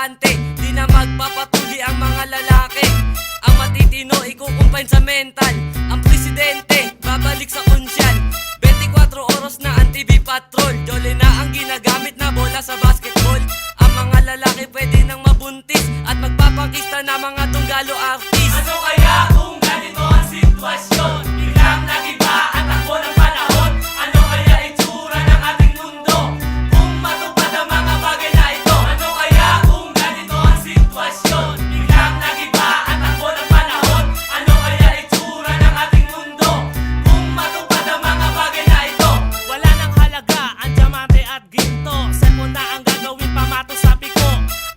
abante. Di na magpapatuli ang mga lalaki. Ang matitino ikukumpain sa mental. Ang presidente babalik sa kunsyal. 24 oras na ang TV patrol. Jole na ang ginagamit na bola sa basketball. Ang mga lalaki pwede nang mabuntis at magpapakista na mga tunggalo artist. Ano kaya kung ganito ang sitwasyon? Biglang nag-iba at takbo ng panahon. Ano kaya itsura ng ating mundo kung matupad ang mga bagay na ito? Ano kaya kung ganito ang sitwasyon? Biglang nag-iba at takbo ng panahon. Ano kaya itsura ng ating mundo kung matupad ang mga bagay na ito? Wala nang halaga ang diamante at ginto. Cellphone na ang gagawin pamato sa piko.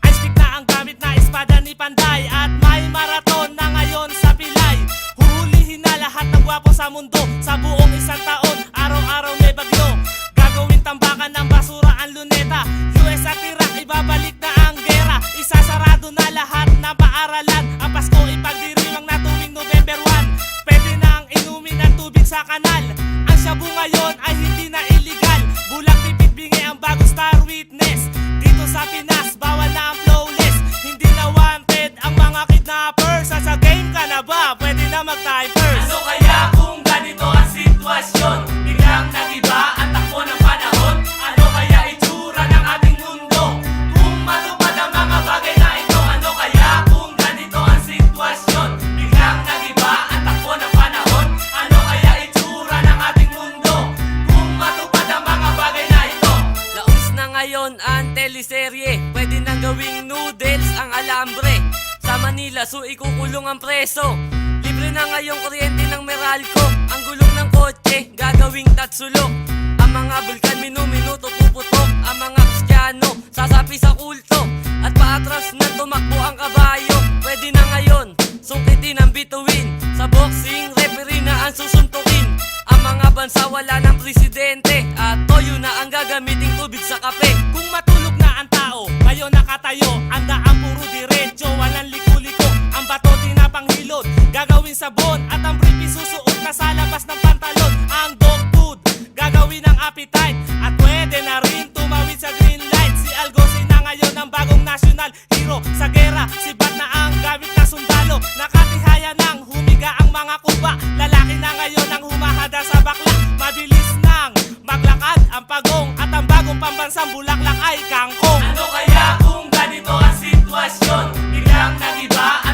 Ice pick na ang gamit na espada ni Panday. At may marathon na ngayon sa Pilay. Huhulihin na lahat ng gwapo sa mundo. Sa buong isang taon, araw-araw may bagyo. Gagawin tambakan ng basura ang luneta. US at Iraq, ibabalik na ang gera. Isasarado na lahat ng paaralan. Ang Pasko ipagdiriwang na tuwing November 1. Pwede na ang inumin ng tubig sa kanal. Ang shabu ngayon ay hindi na illegal. Bulang pipit bingi ang bagong star witness. Dito sa Pinas, bawal na ang flawless. Hindi na wanted ang mga kidnappers. Sa game ka na ba? Pwede na mag-time first. Ano kaya kung ganito ang sitwasyon? Biglang nag-iba ang takbo ng panahon. Ano kaya itsura ng ating mundo kung matupad ang mga bagay na ito? Ano kaya kung ganito ang sitwasyon? Biglang nag-iba ang takbo ng panahon. Ano kaya itsura ng ating mundo kung matupad ang mga bagay na ito? Laos na ngayon ang teleserye. Pwede nang gawing noodles ang alambre. Sa Manila, so ikukulong ang preso. Libre na ngayong kuryente ng Meralco. Ang gulong ng kotse, gagawing tatsulok. Ang mga bulkan minuto puputok. Ang mga Kristiyano, sasapi sa kulto. At paatras na tumakbo ang kabayo. Pwede na ngayon, sungkitin ang bituin. Sa boxing, referee na ang susuntukin. Ang mga bansa wala ng presidente. At toyo na ang gagamiting tubig sa kape. Kung matulog na ang tao, ngayon nakatayo. Ang daan puro diretso, walang liko-liko. Ang bato di na panghilod, gagawin sabon. At ang brief isusuot na sa labas ng pantalon. Ang dog food, gagawin ng appetite. At pwede na rin tumawid sa green light. Si Algosi na ngayon ang bagong national hero. Sa gera, sibat na ang gamit na sundalo. Nakatihaya nang humiga ang mga kuba. Lalaki na ngayon ang humahada sa bakla. Mabilis nang maglakad ang pagong. At ang bagong pambansang bulaklak ay kangkong. Ano kaya kung ganito ang sitwasyon? Biglang nag-iba